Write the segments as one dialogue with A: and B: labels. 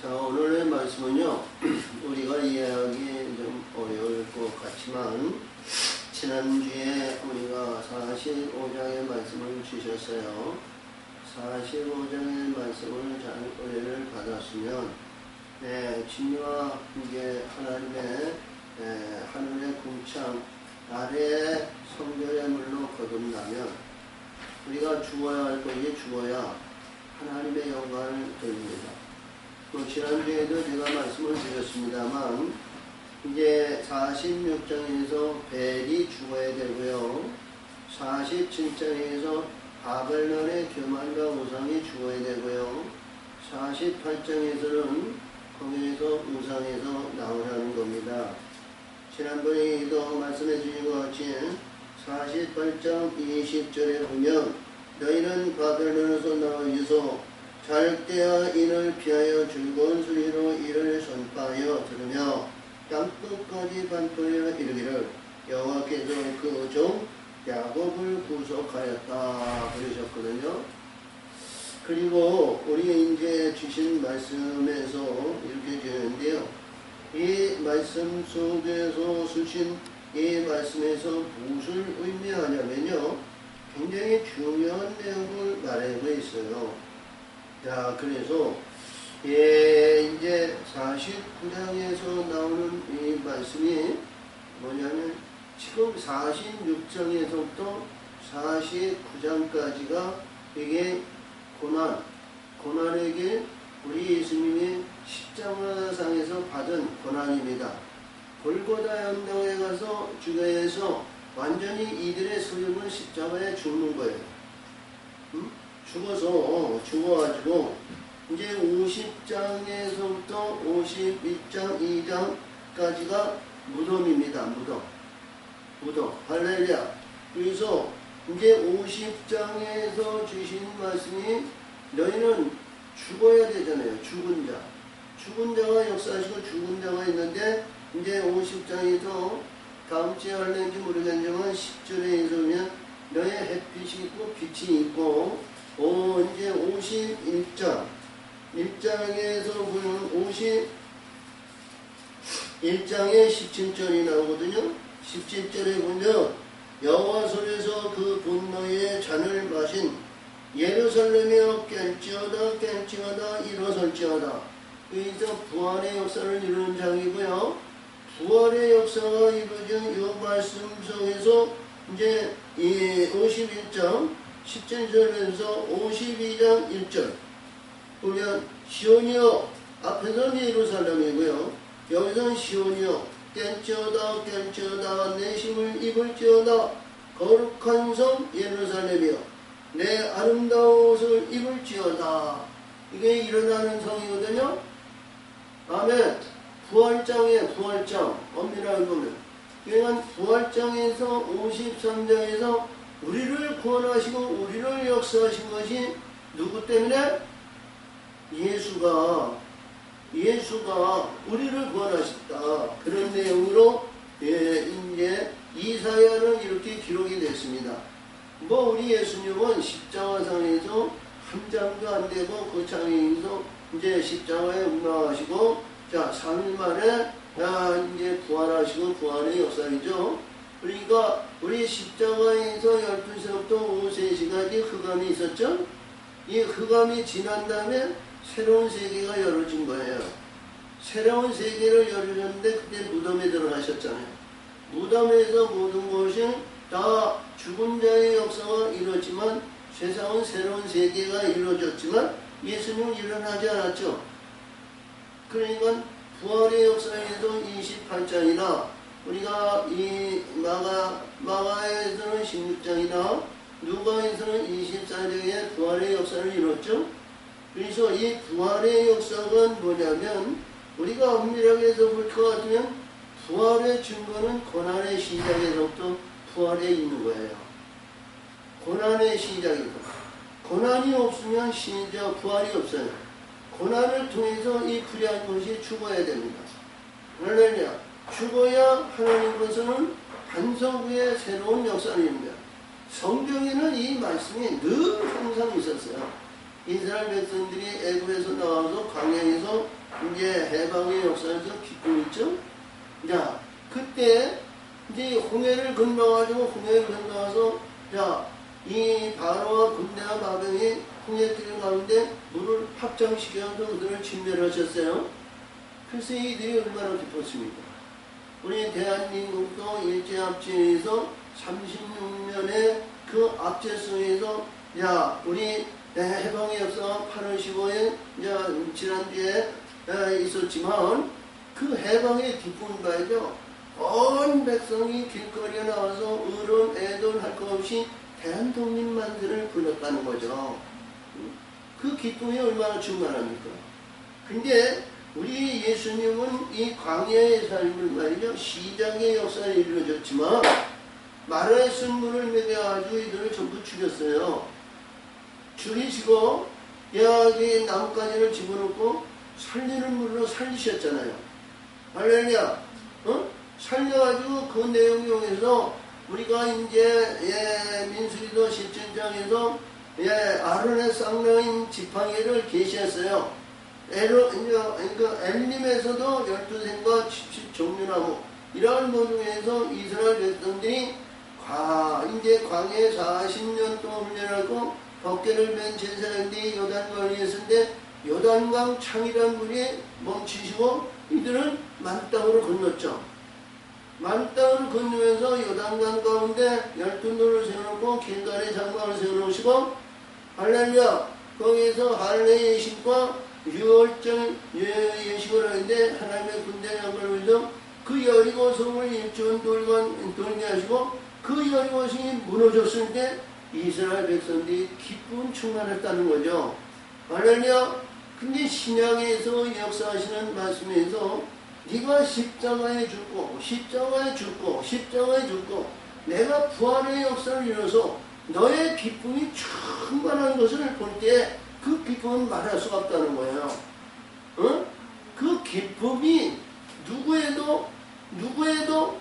A: 자, 오늘의 말씀은요, 우리가 이해하기 좀 어려울 것 같지만, 지난주에 우리가 45장의 말씀을 주셨어요. 45장의 말씀을 잘 은혜를 받았으면, 진리와 이게 하나님의 하늘의 궁창 아래에 성결의 물로 거듭나면, 우리가 죽어야 할 것이 죽어야 하나님의 영광을 돌립니다. 지난주에도 제가 말씀을 드렸습니다만, 이제 46장에서 벨이 죽어야 되고요. 47장에서 바벨론의 교만과 우상이 죽어야 되고요. 48장에서는 거기에서 우상에서 나오라는 겁니다. 지난번에도 말씀해 주신 것 같이 48장 20절에 보면 너희는 바벨론에서 나오셔서 잘때와 인을 피하여 즐거운 소리로 이를 선포하여 들으며 땅끝까지 반포하여 이르기를 여호와께서 그 종 야곱을 구속하였다 그러셨거든요. 그리고 우리 이제 주신 말씀에서 이렇게 되는데요. 이 말씀 속에서 쓰신 이 말씀에서 무엇을 의미하냐면요, 굉장히 중요한 내용을 말하고 있어요. 자, 그래서 이제 49장에서 나오는 이 말씀이 뭐냐면 지금 46장에서부터 49장까지가 이게 고난에게 우리 예수님이 십자가상에서 받은 고난입니다. 골고다 언덕에 가서 주교에서 완전히 이들의 소유는 십자가에 죽는 거예요. 죽어가지고 이제 50장에서부터 51장 2장까지가 무덤입니다. 무덤 할렐루야. 그래서 이제 50장에서 주신 말씀이 너희는 죽어야 되잖아요. 죽은 자가 역사하시고 죽은 자가 있는데, 이제 50장에서 다음 주에 할는지 모르겠지만 10절에 보면 너의 햇빛이 있고 빛이 있고, 이제 51장에서 보면 51장에 17절이 나오거든요. 17절에 보면 여호와 손에서 그 분노의 잔을 마신 예루살렘이여 깰지어다 일어설지어다. 여기서 부활의 역사를 이루는 장이고요. 부활의 역사가 이루어진 이 말씀 속에서 이제 이 51장 17절에서 52장 1절 보면 시온이여, 앞에서는 예루살렘이고요. 여기서는 시온이여 깰지어다 내 힘을 입을지어다. 거룩한 섬 예루살렘이여 내 아름다운 옷을 입을지어다. 이게 일어나는 성이거든요. 아멘. 부활장 엄밀하게 보면, 그러니까 부활장에서 53장에서 우리를 구원하시고 우리를 역사하신 것이 누구 때문에? 예수가 우리를 구원하셨다. 그런 내용으로 이제 이사야는 이렇게 기록이 됐습니다. 우리 예수님은 십자가상에서 한 장도 안 되고 그 장에서 이제 십자가에 운명하시고, 자 3일 만에 이제 부활하시고 부활의 역사이죠. 그러니까 우리 십자가에서 12시부터 오후 3시까지 흑암이 있었죠. 이 흑암이 지난 다음에 새로운 세계가 열어진 거예요. 새로운 세계를 열어줬는데 그때 무덤에 들어가셨잖아요. 무덤에서 모든 것이 다 죽은 자의 역사가 이루어지만 세상은 새로운 세계가 이루어졌지만 예수님은 일어나지 않았죠. 그러니까 부활의 역사에도 28장이나 우리가 이 마가에서는 16장이나 누가에서는 24장의 부활의 역사를 이뤘죠. 그래서 이 부활의 역사가 뭐냐면, 우리가 엄밀하게 해서 볼 것 같으면 부활의 증거는 고난의 시작에서부터 부활에 있는 거예요. 고난의 시작이고, 고난이 없으면 부활이 없어요. 고난을 통해서 이 불의한 것이 죽어야 됩니다. 할렐루야. 죽어야 하나님께서는 반석 위에 새로운 역사입니다. 성경에는 이 말씀이 늘 항상 있었어요. 이스라엘 백성들이 애굽에서 나와서 광야에서 이제 해방의 역사에서 기쁨 있죠? 자, 그때 이제 홍해를 건너가지고 홍해를 건너가서 자, 이 바로와 군대와 마병이 홍해길 가운데 물을 확장시켜서 그들을 진멸하셨어요. 그래서 이들이 얼마나 기뻤습니까? 우리 대한민국도 일제압제에서 36년의 그 압제 속에서 야, 우리 해방의 역사가 8월 15일 지난주에 있었지만 그 해방의 기쁨을 봐야죠. 온 백성이 길거리에 나와서 의론, 애돈 할 것 없이 대한독립만세를 불렀다는 거죠. 그 기쁨이 얼마나 충만합니까? 근데 우리 예수님은 이 광야의 삶을 말이죠. 시작의 역사를 이루어졌지만 마라의 쓴물을 먹여가지고 이들을 전부 죽였어요. 죽이시고 여기 나뭇가지를 집어넣고 살리는 물로 살리셨잖아요. 할렐루야. 살려가지고 그 내용 이용해서 우리가 이제 민수기도 17장에서 아론의 쌍라인 지팡이를 계시했어요. 엘림에서도 12생과 70종류나무 이러한 모종에서 이스라엘 백성들이 이제 광야에 40년 동안 훈련하고 덮개를 맨 제사장들이 요단강을 위했는데 요단강 창이란 물이 멈추시고 이들은 만땅으로 건넜죠. 만땅을 건너면서 요단강 가운데 12노를 세워놓고 길갈에 장막을 세워놓으시고 할렐루야 거기에서 할례 예식과 유월절 예식을 하는데 하나님의 군대 장관을 위해서 그 여리고 성을 일주원 돌게 하시고 그 여리고 성이 무너졌을 때 이스라엘 백성들이 기쁨 충만했다는 거죠. 할렐루야. 근데 신약에서 역사하시는 말씀에서 네가 십자가에 죽고 내가 부활의 역사를 이뤄서 너의 기쁨이 충만한 것을 볼 때 그 기쁨은 말할 수가 없다는 거예요. 그 기쁨이 누구에도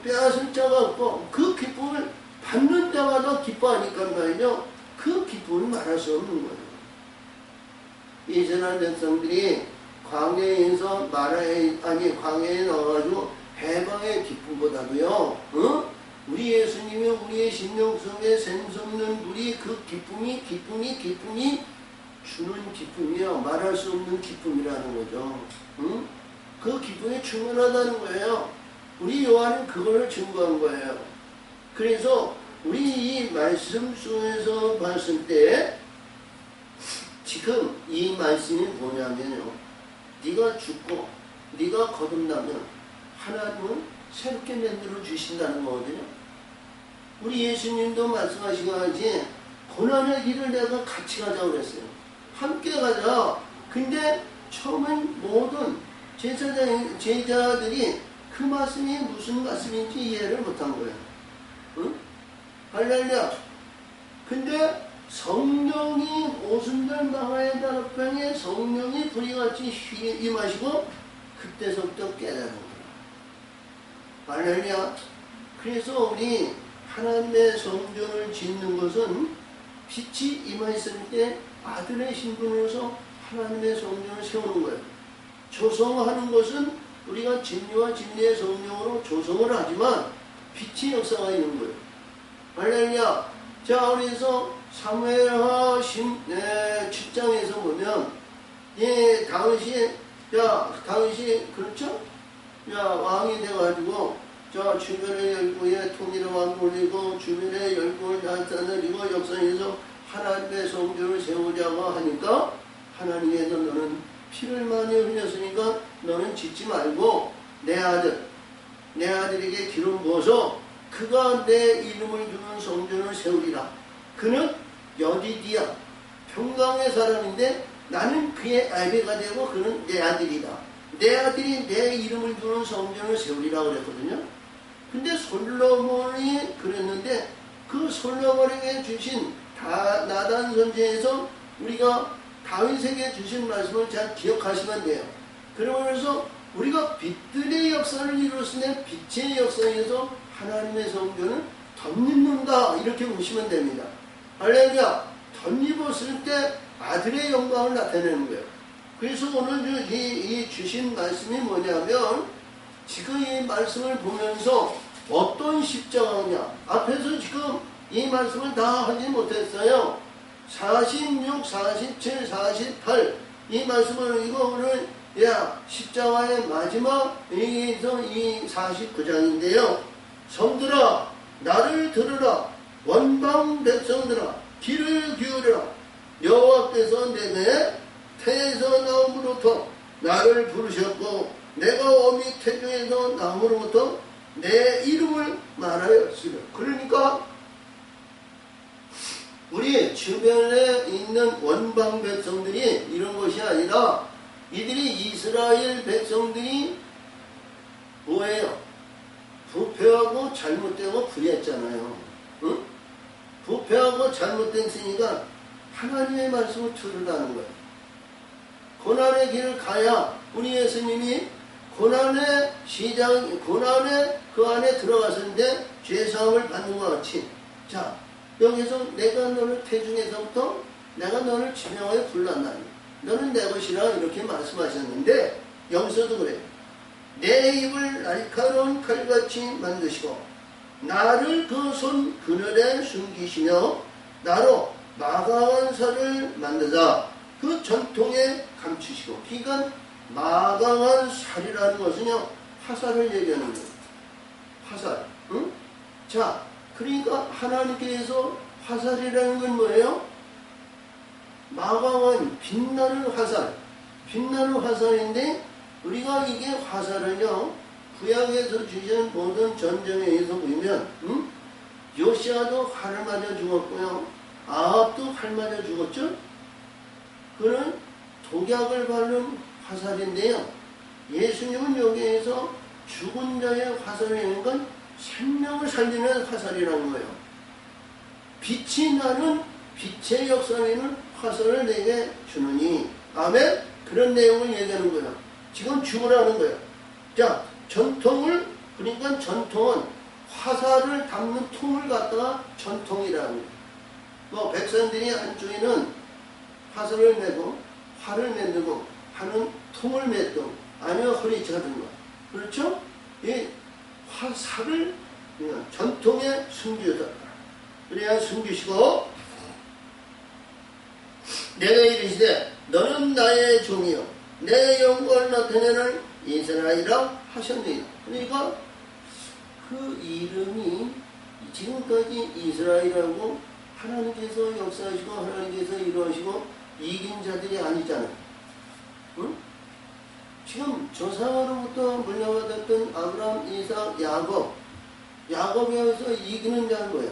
A: 빼앗을 자가 없고 그 기쁨을 받는 자가 더 기뻐하니까 말이죠. 그 기쁨을 말할 수 없는 거예요. 이스라엘 백성들이 광야에서 광야에 나와가지고 해방의 기쁨보다도요, 우리 예수님이 우리의 심령 속에 샘솟는 물이 그 기쁨이 주는 기쁨이요. 말할 수 없는 기쁨이라는 거죠. 그 기쁨이 충만하다는 거예요. 우리 요한은 그걸 증거한 거예요. 그래서 우리 이 말씀 속에서 봤을 때 지금 이 말씀이 뭐냐면요. 네가 죽고 네가 거듭나면 하나님은 새롭게 만들어 주신다는 거거든요. 우리 예수님도 말씀하시기까지 고난의 길을 내가 같이 가자고 그랬어요. 함께 가자. 근데 처음엔 모든 제자들이 그 말씀이 무슨 말씀인지 이해를 못한 거예요. 할렐루야. 근데 성령이 오순절 망하의 다락방에 성령이 불이같이 임하시고 그때서부터 깨달은 거예요. 할렐루야. 그래서 우리 하나님의 성전을 짓는 것은 빛이 임하였을 때 아들의 신분으로서 하나님의 성전을 세우는 거예요. 조성하는 것은 우리가 진리와 진리의 성령으로 조성을 하지만 빛의 역사가 있는 거예요. 할렐루야. 자, 그래서 사무엘하 7장에서 보면 다윗이 그렇죠? 왕이 돼가지고 주변의 열국에 통일의 왕을 올리고 주변의 열국을 나타내고 역사에서 하나님의 성전을 세우자고 하니까 하나님께서 너는 피를 많이 흘렸으니까 너는 짓지 말고 내 아들에게 기름 부어서 그가 내 이름을 두는 성전을 세우리라. 그는 여디디야 평강의 사람인데 나는 그의 아비가 되고 그는 내 아들이다. 내 아들이 내 이름을 두는 성전을 세우리라 그랬거든요. 근데 솔로몬이 그랬는데 그 솔로몬에게 주신 나단 선지에서 우리가 다윗에게 주신 말씀을 잘 기억하시면 돼요. 그러면서 우리가 빛들의 역사를 이루었으니 빛의 역사에서 하나님의 성전을 덧입는다 이렇게 보시면 됩니다. 할렐루야. 덧입었을 때 아들의 영광을 나타내는 거예요. 그래서 오늘 이 주신 말씀이 뭐냐면 지금 이 말씀을 보면서 어떤 십자가냐 앞에서 지금 이 말씀을 다 하지 못했어요. 46, 47, 48 이 말씀을 이거 오늘 십자가의 마지막 여기서 이 49장인데요. 성들아 나를 들으라 원방 백성들아 귀를 기울여라 여호와께서 내게 태에서 나옴으로부터 나를 부르셨고 내가 어미 태중에서 나옴으로부터 내 이름을 말하였으며 그러니까 우리 주변에 있는 원방 백성들이 이런 것이 아니라 이들이 이스라엘 백성들이 뭐예요? 부패하고 잘못되고 불의했잖아요. 응? 부패하고 잘못됐으니까 하나님의 말씀을 들으라는 거예요. 고난의 길을 가야 우리 예수님이 고난의 그 안에 들어갔는데 죄사함을 받는 것 같이 자 여기서 내가 너를 태중에서부터 내가 너를 지명하여 불렀나니 너는 내 것이라 이렇게 말씀하셨는데 여기서도 그래요. 내 입을 날카로운 칼같이 만드시고 나를 그 손 그늘에 숨기시며 나로 마가한 살을 만드사 그 전통에 감추시고 그러니까 마강한 살이라는 것은요 화살을 얘기하는 거예요. 화살. 응? 자 그러니까 하나님께서 화살이라는 건 뭐예요? 마강한 빛나는 화살. 빛나는 화살인데 우리가 이게 화살은요 구약에서 주신 모든 전쟁에 의해서 보면 요시아도 활을 맞아 죽었고요 아합도 활 맞아 죽었죠. 그는 독약을 바른 화살인데요 예수님은 여기에서 죽은 자의 화살이라는 건 생명을 살리는 화살이라는 거예요. 빛이 나는 빛의 역사에는 화살을 내게 주느니 아멘. 그런 내용을 얘기하는 거예요. 지금 죽으라는 거예요. 자 전통을 그러니까 전통은 화살을 담는 통을 갖다가 전통이라는 거예요. 뭐 백성들이 한쪽에는 화살을 메고 활을 만들고 하는 통을 맺든 아니면 허리띠 하든 거 그렇죠? 이 화살을 전통에 숨기셨다. 그래야 숨기시고 내가 이르시되 너는 나의 종이요 내 영광을 나타내는 이스라엘이라 하셨느니라. 그러니까 그 이름이 지금까지 이스라엘이라고 하나님께서 역사하시고 하나님께서 이루어하시고 이긴 자들이 아니잖아요. 응? 지금 조상으로부터 물려받았던 아브라함, 이삭, 야곱에 의해서 이기는 자는 뭐야?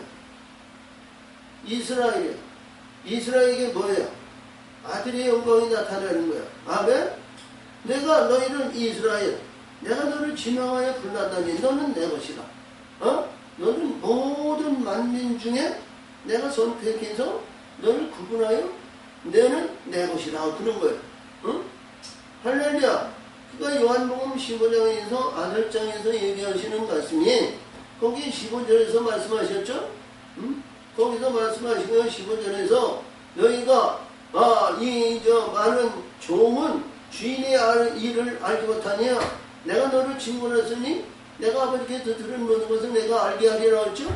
A: 이스라엘이야. 이스라엘에게 뭐예요? 아들의 영광이 나타나는 거야. 아멘? 내가 너희는 이스라엘, 내가 너를 지명하여 불렀다니 너는 내 것이다. 너는 모든 만민 중에 내가 선택해서 너를 구분하여 너는 내 것이다. 그런 거예요. 응? 할렐루야. 그러니까 요한복음 15장에서 아들장에서 얘기하시는 말씀이 거기 15절에서 말씀하셨죠? 응? 거기서 말씀하시고요. 15절에서 너희가 많은 종은 주인의 일을 알지 못하냐? 내가 너를 징벌했으니 내가 아버지께 들은 모든 것을 내가 알게 하리라 했죠?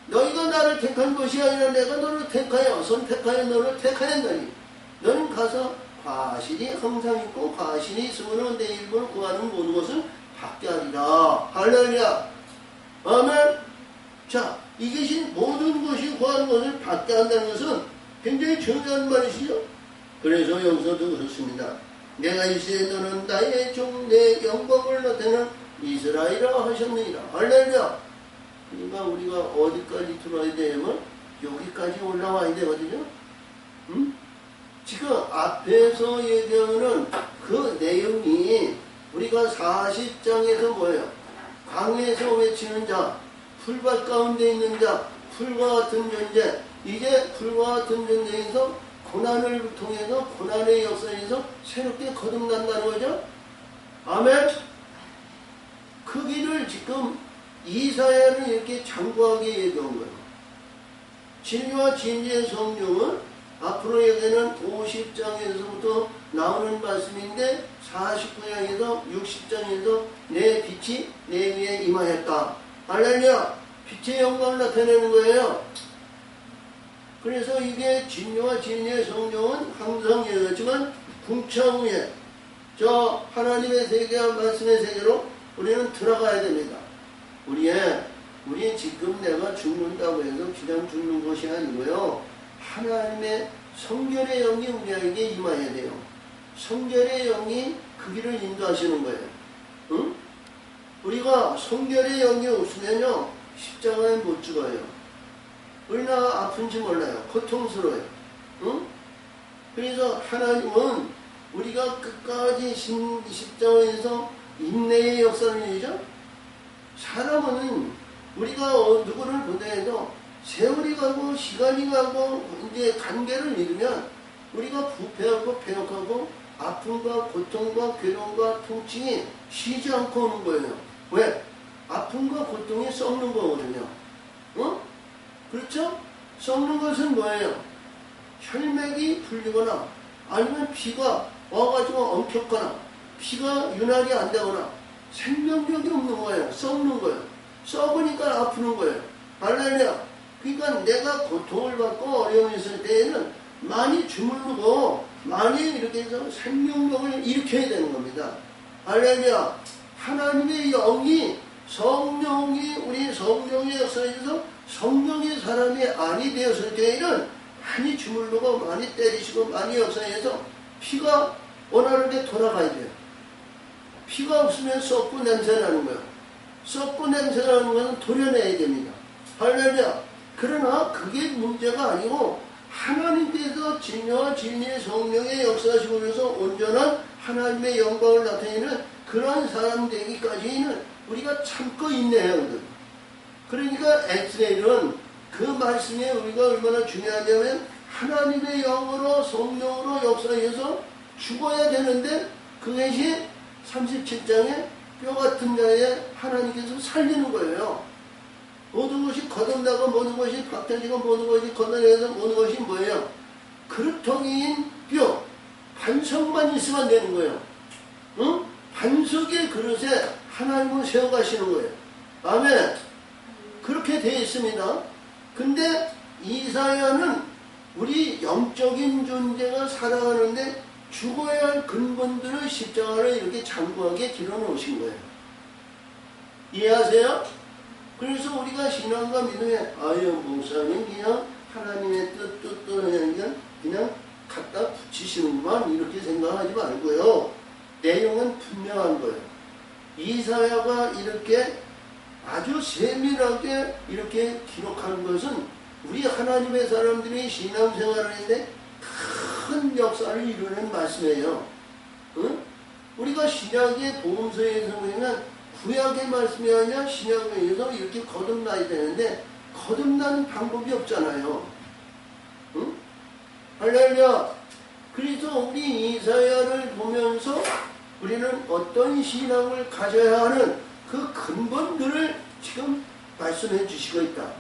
A: 너희가 나를 택한 것이 아니라 내가 너를 택하여 선택하여 너를 택하였나니 너는 가서 과실이 항상 있고 과실이 있으므로 내 일본을 구하는 모든 것을 받게 하리라. 할렐루야. 아멘. 자, 이것이 모든 것이 구하는 것을 받게 한다는 것은 굉장히 중요한 말이시죠. 그래서 여기서도 그렇습니다. 내가 이제 너는 나의 종 내 영광을 나타내는 이스라엘이라 하셨느니라. 할렐루야. 그러니까 우리가 어디까지 들어야 되냐면 여기까지 올라와야 되거든요. 응? 지금 앞에서 얘기하는 그 내용이 우리가 40장에서 뭐예요? 강에서 외치는 자, 풀밭 가운데 있는 자, 풀과 같은 존재. 이제 풀과 같은 존재에서 고난을 통해서 고난의 역사에서 새롭게 거듭난다는 거죠. 아멘. 그 길을 지금 이사야는 이렇게 장구하게 얘기한 거예요. 진리와 진리의 성령은 앞으로 얘기하는 50장에서부터 나오는 말씀인데 49장에서 60장에서 내 빛이 내 위에 임하였다. 할렐루야! 빛의 영광을 나타내는 거예요. 그래서 이게 진리와 진리의 성령은 항상 얘기하지만 궁창후에 저 하나님의 세계와 말씀의 세계로 우리는 들어가야 됩니다. 우리 지금 내가 죽는다고 해서 그냥 죽는 것이 아니고요. 하나님의 성결의 영이 우리에게 임해야 돼요. 성결의 영이 그 길을 인도하시는 거예요. 응? 우리가 성결의 영이 없으면요 십자가에 못 죽어요. 얼마나 아픈지 몰라요. 고통스러워요. 응? 그래서 하나님은 우리가 끝까지 십자가에서 인내의 역사를 얘기죠. 사람은 우리가 누구를 보내도 세월이 가고 시간이 가고 이제 관계를 잃으면 우리가 부패하고 폐역하고 아픔과 고통과 괴로움과 통증이 쉬지 않고 오는 거예요. 왜? 아픔과 고통이 썩는 거거든요. 어? 그렇죠? 썩는 것은 뭐예요? 혈맥이 풀리거나 아니면 피가 와가지고 엉켰거나 피가 윤활이 안 되거나 생명력이 없는 거예요. 썩는 거예요. 썩으니까 아프는 거예요. 할렐루야. 그러니까 내가 고통을 받고 어려움이 있을 때에는 많이 주물르고 많이 이렇게 해서 생명력을 일으켜야 되는 겁니다. 할렐루야. 하나님의 영이 성령이 우리 성령의 역사에서 성령의 사람이 아니 되었을 때에는 많이 주물르고 많이 때리시고 많이 역사에서 피가 원하는데 돌아가야 돼요. 피가 없으면 썩고 냄새 나는 거예요. 썩고 냄새 나는 것은 도려내야 됩니다. 할렐루야. 그러나 그게 문제가 아니고 하나님께서 진리와 진리의 성령의 역사하시고 그래서 온전한 하나님의 영광을 나타내는 그런 사람 되기까지는 우리가 참고 인내해야 하거든. 그러니까 엑셀은 그 말씀에 우리가 얼마나 중요하냐면 하나님의 영으로 성령으로 역사해서 죽어야 되는데 그것이 37장에 뼈 같은 자에 하나님께서 살리는 거예요. 모든 것이 거듭나고 모든 것이 박탈되고 모든 것이 걷어내서 모든 것이 뭐예요? 그릇통인 뼈 반석만 있으면 되는 거예요. 응? 반석의 그릇에 하나님을 세워가시는 거예요. 아멘. 그렇게 되어 있습니다. 근데 이사야는 우리 영적인 존재가 살아가는데 죽어야 할 근본들을 십자가를 이렇게 장구하게 길어놓으신 거예요. 이해하세요? 그래서 우리가 신앙과 믿음에 아유 목사님 그냥 하나님의 뜻을 그냥 갖다 붙이시는구만 이렇게 생각하지 말고요. 내용은 분명한 거예요. 이사야가 이렇게 아주 세밀하게 이렇게 기록한 것은 우리 하나님의 사람들이 신앙생활을 했는데 큰 역사를 이루는 말씀이에요. 응? 우리가 신약의 복음서에서 보면 구약의 말씀이 아니라 신약에 의해서 이렇게 거듭나야 되는데 거듭나는 방법이 없잖아요. 응? 할렐루야. 그래서 우리 이사야를 보면서 우리는 어떤 신앙을 가져야 하는 그 근본들을 지금 말씀해 주시고 있다.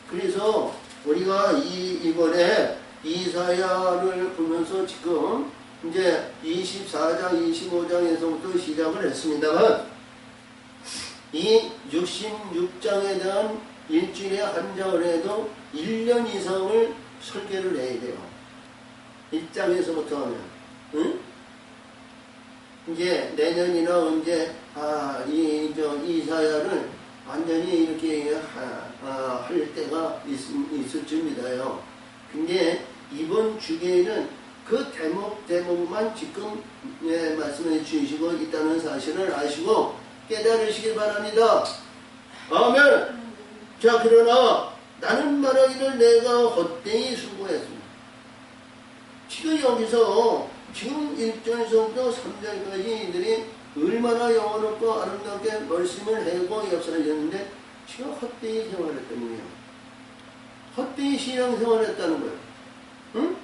A: 그래서 우리가 이번에 이사야를 보면서 지금 이제 24장, 25장에서부터 시작을 했습니다만 이 66장에 대한 일주일에 한 장을 해도 1년 이상을 설계를 해야 돼요. 1장에서부터 하면. 응? 이제 내년이나 언제 이사야를 완전히 이렇게 할 때가 있을 줍니다요. 근데 이번 주기에는 그 대목만 지금 말씀해 주시고 있다는 사실을 아시고 깨달으시기 바랍니다. 아멘. 자, 그러나 나는 말하기를 내가 헛되이 수고했습니다. 지금 여기서 지금 1절에서부터 3절까지 이들이 얼마나 영원하고 아름답게 말씀을 해고 역사하셨는데 지금 헛되이 생활했다는 거예요. 헛되이 신앙생활했다는 거예요. 응?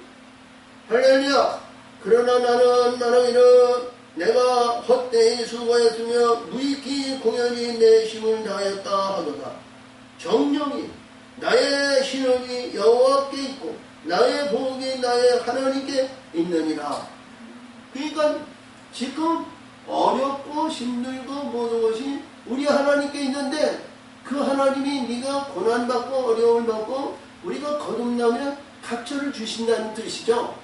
A: 할렐루야. 그러나 나는 말하기를 내가 헛되이 수고했으며 무익히 공연히 내 힘을 다하였다 하도다. 정령이 나의 신원이 여호와께 있고 나의 복이 나의 하나님께 있느니라. 그러니까 지금 어렵고 힘들고 모든 것이 우리 하나님께 있는데 그 하나님이 네가 고난받고 어려움을 받고 우리가 거듭나면 각처를 주신다는 뜻이죠.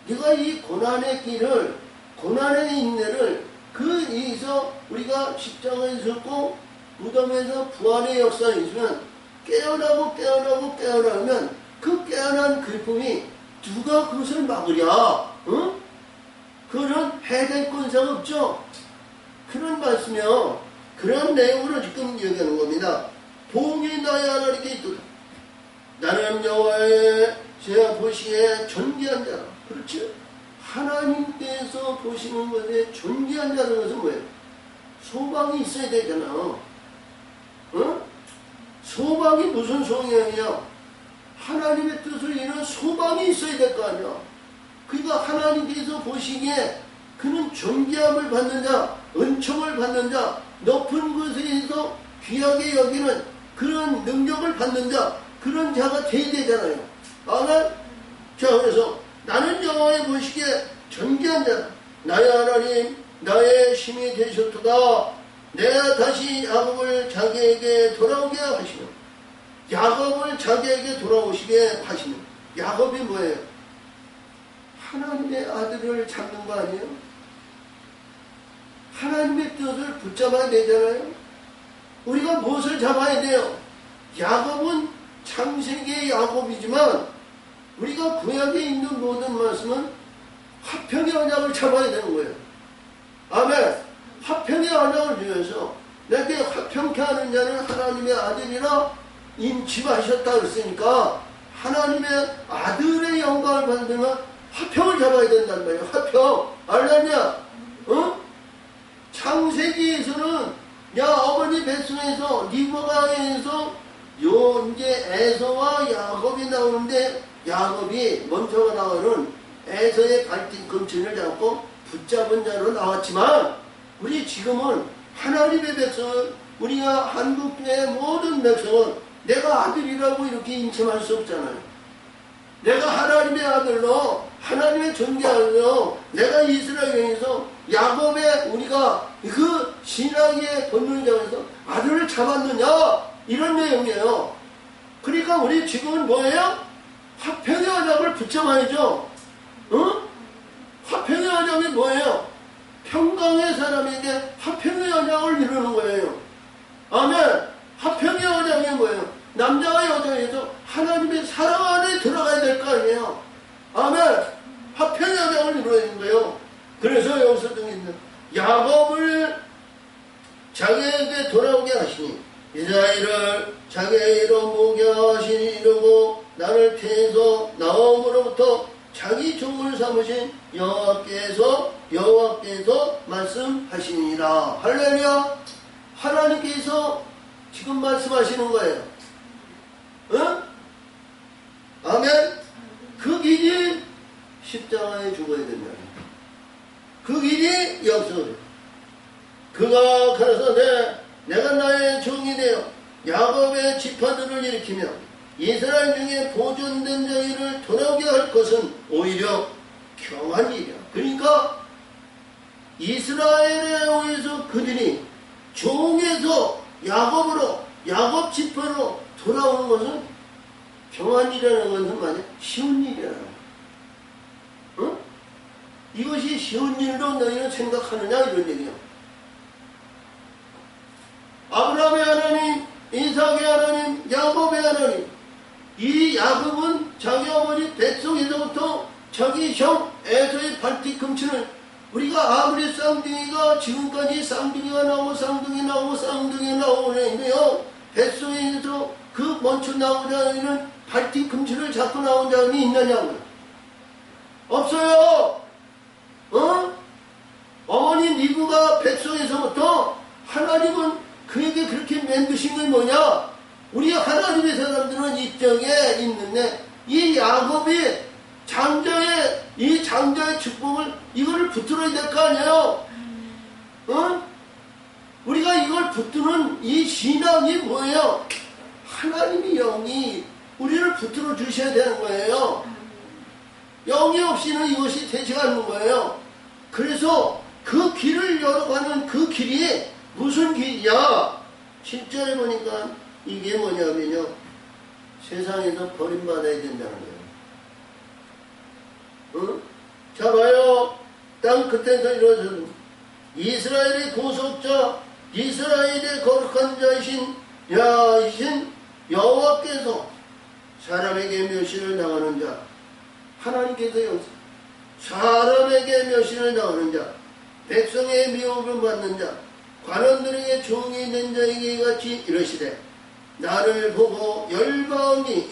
A: 네가 이 고난의 길을, 고난의 인내를 그 이에서 우리가 십자가에 섰고 무덤에서 부활의 역사에 있으면 깨어나면 그 깨어난 글품이 누가 그것을 막으랴? 응? 그런 해될 권세가 없죠. 그런 말씀이요. 그런 내용으로 지금 얘기하는 겁니다. 복이 나의 하나님께 있도다. 나는 여호와의 제 보시기에 존귀한 자라. 그렇지? 하나님께서 보시는 것에 존귀한 자라는 것은 뭐예요? 소망이 있어야 되잖아. 어? 소망이 무슨 소망이야? 하나님의 뜻을 이루는 소망이 있어야 될 거 아니야. 그러니까 하나님께서 보시기에 그는 존귀함을 받는 자, 은총을 받는 자, 높은 곳에서 귀하게 여기는 그런 능력을 받는 자, 그런 자가 돼야 되잖아요. 아멘? 자, 그래서 나는 여호와의 보시기에 존귀한 자다. 나의 하나님, 나의 힘이 되셨도다. 내가 다시 야곱을 자기에게 돌아오게 하시며, 야곱을 자기에게 돌아오시게 하시며. 야곱이 뭐예요? 하나님의 아들을 잡는 거 아니에요? 하나님의 뜻을 붙잡아야 되잖아요. 우리가 무엇을 잡아야 돼요? 야곱은 창세기의 야곱이지만 우리가 구약에 있는 모든 말씀은 화평의 언약을 잡아야 되는 거예요. 아멘. 화평의 언약을 위해서 내게 화평케 하는 자는 하나님의 아들이라 임침하셨다 그랬으니까 하나님의 아들의 영광을 받으면 화평을 잡아야 된단 말이에요. 화평. 알았냐? 어? 창세기에서는 야 어머니 뱃속에서 리브가에서 요 이제 에서와 야곱이 나오는데 야곱이 먼저가 나오는 에서의 발뒤꿈치를 잡고 붙잡은 자로 나왔지만 우리 지금은 하나님의 백성은 우리가 한국의 모든 백성은 내가 아들이라고 이렇게 인칭할 수 없잖아요. 내가 하나님의 아들로 하나님의 존귀하여 내가 이스라엘에서 야곱의 우리가 그 신앙의 본능장에서 아들을 잡았느냐 이런 내용이에요. 그러니까 우리 지금은 뭐예요? 화평의 언약을 붙잡아야죠. 응? 화평의 언약이 뭐예요? 평강의 사람에게 화평의 언약을 이루는 거예요. 아멘. 화평의 언약이 뭐예요? 남자와 여자에서 하나님의 사랑 안에 들어가야 될 거 아니에요. 아멘. 화평의 언약을 이루어야 되는 거예요. 그래서 여기서 등있는 야곱을 자기에게 돌아오게 하시니 이스라엘을 자기의 이로 모게 하시니 이르고 나를 태에서 나옴으로부터 자기 종을 삼으신 여호와께서 말씀하시니라. 할렐루야. 하나님께서 지금 말씀하시는 거예요. 응? 아멘. 그 길이 십자가에 죽어야 된다. 그 길이 역사를. 그가 가서 내가 나의 종이 되어 야곱의 지파들을 일으키며 이스라엘 중에 보존된 자들을 돌아오게 할 것은 오히려 경한 일이야. 그러니까 이스라엘에 의해서 그들이 종에서 야곱으로 야곱 지파로 돌아오는 것은 경한 일이라는 것은 만약 쉬운 일이라는 거야. 응? 이것이 쉬운 일로 너희는 생각하느냐 이런 얘기야. 아브라함의 하나님, 이삭의 하나님, 야곱의 하나님. 이 야곱은 자기 어머니 뱃속에서부터 자기 형 에서의 발뒤꿈치를 우리가 아무리 쌍둥이가 지금까지 쌍둥이가 나오고 쌍둥이 나오네요. 뱃속에서 그 먼저 나오자는 발뒤꿈치를 잡고 나온 자는 있느냐고요. 없어요. 어? 어머니 리브가 뱃속에서부터 하나님은 그에게 그렇게 만드신 게 뭐냐? 우리 하나님의 사람들은 입장에 있는데 이 야곱이 이 장자의 축복을 이거를 붙들어야 될 거 아니에요? 어? 우리가 이걸 붙드는 이 신앙이 뭐예요? 하나님의 영이 우리를 붙들어 주셔야 되는 거예요. 영이 없이는 이것이 되지 않는 거예요. 그래서 그 길을 열어가는 그 길이 무슨 길이야? 7절에 보니까 이게 뭐냐면요, 세상에서 버림받아야 된다는 거예요. 응? 자 봐요. 땅 끝에서 이루어진 이스라엘의 구속자, 이스라엘의 거룩한 자이신 이신 여호와께서 사람에게 멸시를 당하는 자, 하나님께서요 사람에게 멸시를 당하는 자, 백성의 미움을 받는 자, 관원들에게 종이 된 자에게 같이 이르시되 나를 보고 열방이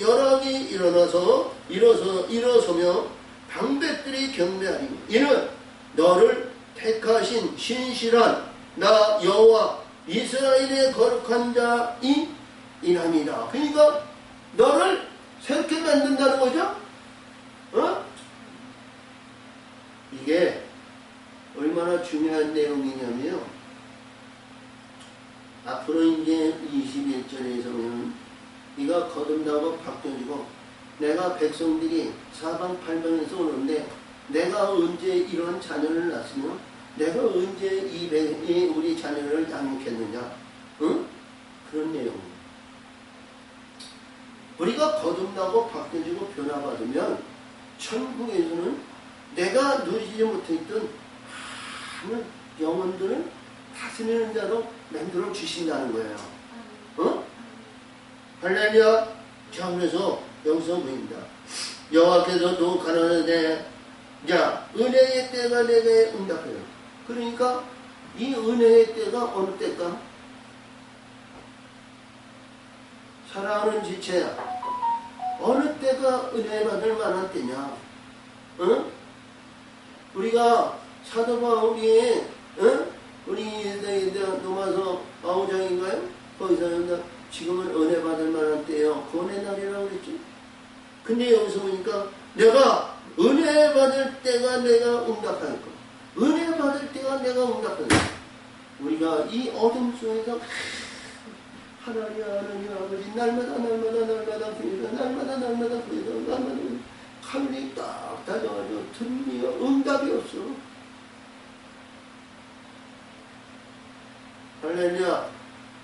A: 일어서며 방백들이 경배하리니 이는 너를 택하신 신실한 나 여호와 이스라엘의 거룩한 자이 이랍니다. 그러니까 너를 새롭게 만든다는 거죠. 이게 얼마나 중요한 내용이냐면요, 앞으로 이제 21절에서 보면 네가 거듭나고 바뀌어지고 내가 백성들이 사방팔방에서 오는데 내가 언제 이런 자녀를 낳았으며 내가 언제 이 우리 자녀를 양육했느냐, 응? 그런 내용. 우리가 거듭나고 바뀌어지고 변화받으면 천국에서는 내가 누리지 못했던 많은 영혼들을 다스리는 자로 만들어 주신다는 거예요. 할렐루야. 자, 그래서 여기서 보입니다. 여호와께서도 가라사대 자, 은혜의 때가 내게 응답해요. 그러니까 이 은혜의 때가 어느 때일까? 사랑하는 지체야, 어느 때가 은혜 받을 만한 때냐? 응? 우리가 사도 바울이 우리 로마서 5장인가요? 거기서 지금은 은혜 받을 만한 때요, 구원의 날이라고 그랬죠. 근데 여기서 보니까 내가 은혜 받을 때가 내가 응답할 것, 은혜 받을 때가 내가 응답할 것. 우리가 이 어둠 속에서 하나님 아버지 날마다 칼이 딱 다져가지고 들으며 응답이 없어. 할렐루야.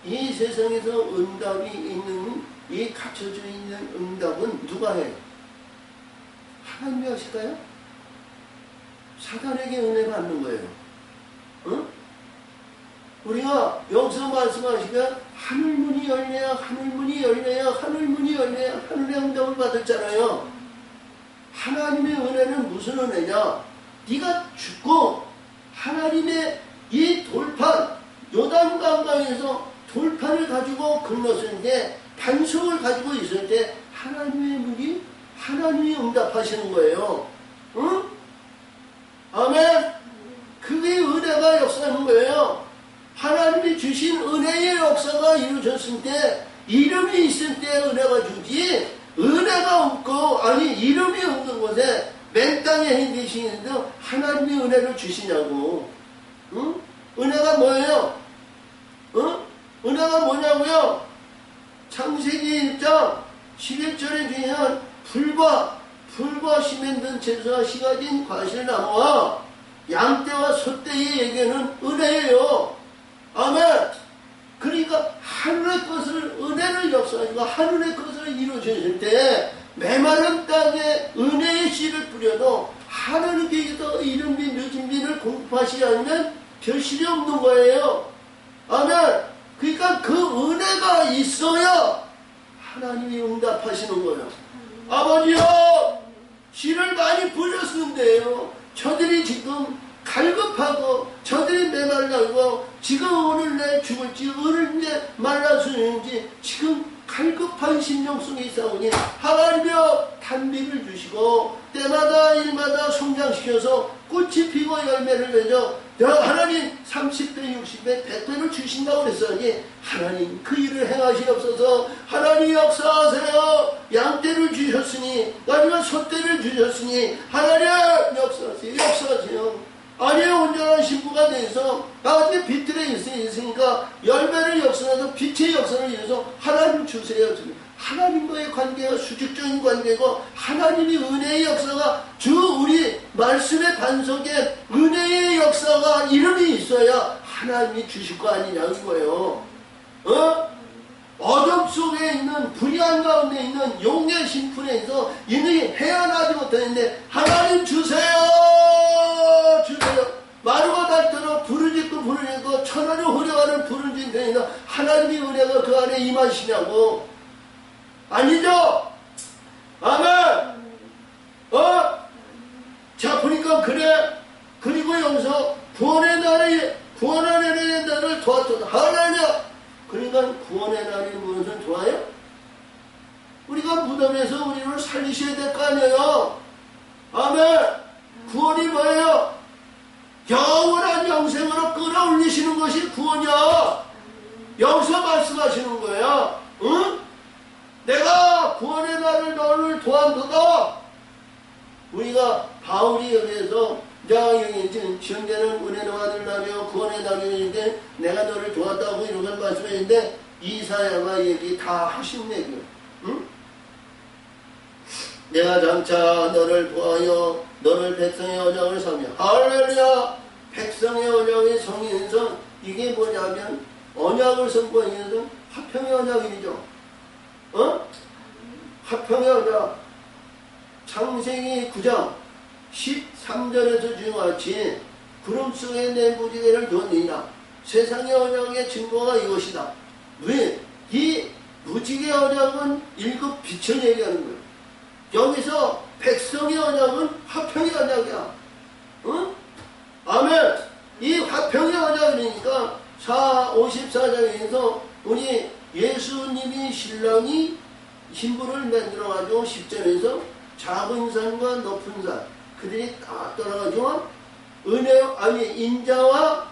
A: 이 세상에서 응답이 있는, 이 갖춰져 있는 응답은 누가 해? 하나님이 하실까요? 사단에게 은혜 받는 거예요. 응? 우리가 여기서 말씀하시면 하늘문이 열려야 하늘문이 열려야 하늘문이 열려야 하늘의 응답을 받았잖아요. 하나님의 은혜는 무슨 은혜냐? 네가 죽고 하나님의 이 돌판, 요단강강에서 돌판을 가지고 건넜을 때, 반석을 가지고 있을 때 하나님의 문이, 하나님이 응답하시는 거예요. 응? 아멘. 그게 은혜가 역사하는 거예요. 하나님이 주신 은혜의 역사가 이루어졌을 때, 이름이 있을 때 은혜가 주지, 은혜가 없고, 아니 이름이 없는 곳에 맨 땅에 행계시는데 하나님이 은혜를 주시냐고. 응? 은혜가 뭐예요? 응? 은혜가 뭐냐고요? 창세기 1장 11절에 보면 불과 시멘든 채소와 시가진 과실나무와 양떼와 소떼의 얘기는 은혜예요. 아멘. 그러니까 하늘의 것을, 은혜를 역사하시고 하늘의 것을 이루어주실 때 메마른 땅에 은혜의 씨를 뿌려도 하나님께서 이른비 늦은 비를 공급하시지 않으면 결실이 없는 거예요. 아멘. 그러니까 그 은혜가 있어야 하나님이 응답하시는 거예요. 아버지요, 씨를 많이 뿌렸는데요, 저들이 지금 갈급하고 저들이 메말라고 지금 오늘 내 죽을지 오늘 내 말라서는지 지금 갈급한 심령 속에 있사오니 하나님이여 단비를 주시고 때마다 일마다 성장시켜서 꽃이 피고 열매를 맺어 하나님 30배 60배 100배를 주신다고 그랬으니 하나님 그 일을 행하시옵소서. 하나님 역사하세요. 양떼를 주셨으니 아니면 소떼를 주셨으니 하나님 역사하세요. 아니 온전한 신부가 돼서 아버지 빛들에 있으니까 열매를 역사해서 빛의 역사를 위해서 하나님 주세요. 하나님과의 관계가 수직적인 관계고 하나님이 은혜의 역사가 우리 말씀의 반석에 은혜의 역사가 이름이 있어야 하나님이 주실 거 아니냐 이거예요. 어둠 속에 있는 불의한 가운데 있는 용의 심판에서 이들이 헤어나지 못했는데 하나님 주세요 마루가 닳도록 부르짖고 천하를 후려가는 부르짖으나 하나님의 은혜가 그 안에 임하시냐고. 아니죠? 아멘. 자 보니까 그래. 그리고 여기서 구원의 날에 너를 도왔다. 할렐루야. 그러니까 구원의 날이 무엇을 좋아요? 우리가 무덤에서 우리를 살리셔야 될 거 아니에요. 아멘. 구원이 뭐예요? 영원한 영생으로 끌어올리시는 것이 구원이야. 여기서 말씀하시는 거야. 응? 내가 구원의 날을 너를 도왔도다. 우리가 바울이 여기에서 여기 현재는 은혜의 아들나며 구원의 날이었는데 내가 너를 도왔다고 이런 걸 말씀했는데 이사야가 얘기 다 하신 얘기야. 응? 내가 장차 너를 도하여 너를 백성의 언약을 삼며 할렐루야. 백성의 언약의 성인성 이게 뭐냐면 언약을 선포하면서 화평의 언약이죠. 화평의 언약. 창세기 9장 13절에서 주같이 구름 속에 내 무지개를 두었느니라. 세상의 언약의 증거가 이것이다. 왜? 이 무지개 언약은 1급 빛을 얘기하는 거예요. 여기서 백성의 언약은 화평의 언약이야. 응? 아멘. 이 화평의 언약이니까 54장에서 우리 예수님이 신랑이 신부를 만들어가지고 10절에서 작은 산과 높은 산 그들이 다 떠나가지고 인자와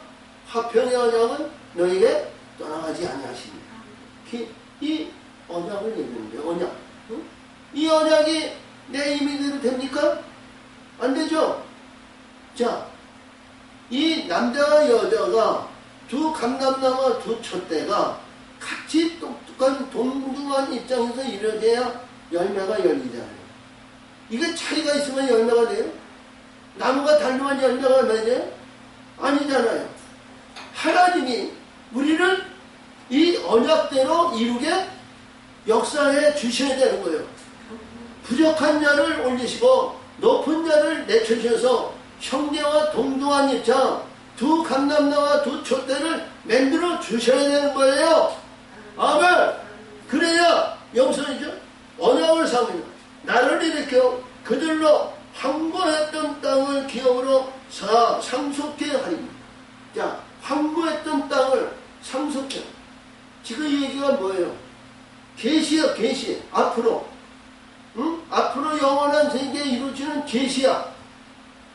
A: 화평의 언약은 너에게 떠나가지 아니하십니다. 이 언약을 얘기하는 거예요. 언약. 응? 이 언약이 내 임의대로 됩니까? 안 되죠? 자, 이 남자와 여자가 두 감남나와 두 촛대가 같이 똑똑한 동등한 입장에서 이루어져야 열매가 열리잖아요. 이게 차이가 있으면 열매가 돼요? 나무가 달리면 열매가 되죠? 아니잖아요. 하나님이 우리를 이 언약대로 이루게 역사해 주셔야 되는 거예요. 부족한 자를 올리시고 높은 자를 내쳐주셔서 형제와 동등한 입장 두 감남나와 두 촛대를 만들어 주셔야 되는 거예요. 아멘. 그래야 여기서이죠. 언약을 삼으며 나를 일으켜 그들로 황고했던 땅을 기업으로 상속케 하리니. 자, 황고했던 땅을 상속해. 지금 이 얘기가 뭐예요? 계시야, 계시. 앞으로. 응? 앞으로 영원한 세계에 이루어지는 계시야.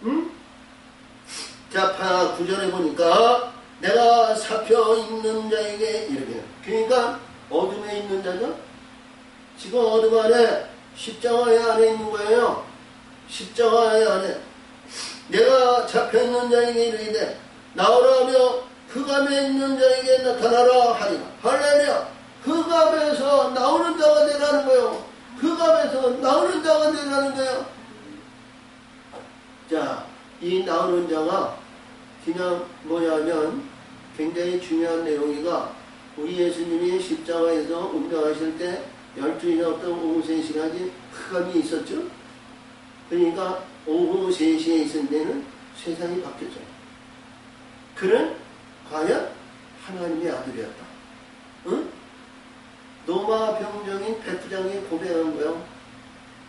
A: 응? 자, 9절에 보니까 내가 살펴 있는 자에게 이르게. 그러니까 어둠에 있는 자죠? 지금 어둠 안에 십자가의 안에 있는 거예요. 십자가의 안에 내가 잡혀있는 자에게 이르되 나오라 하며 흑암에 있는 자에게 나타나라 하리라. 할렐루야. 흑암에서 나오는 자가 되라는 거예요. 흑암에서 나오는 자가 되라는 거예요. 자, 이 나오는 자가 그냥 뭐냐면 굉장히 중요한 내용이가 우리 예수님이 십자가에서 운명하실 때 12시부터 오후 3시까지 흑암이 있었죠. 그러니까 오후 3시에 있을 때는 세상이 바뀌었죠. 그는 과연 하나님의 아들이었다. 응? 로마 병정인 백부장이 고백한 거예요.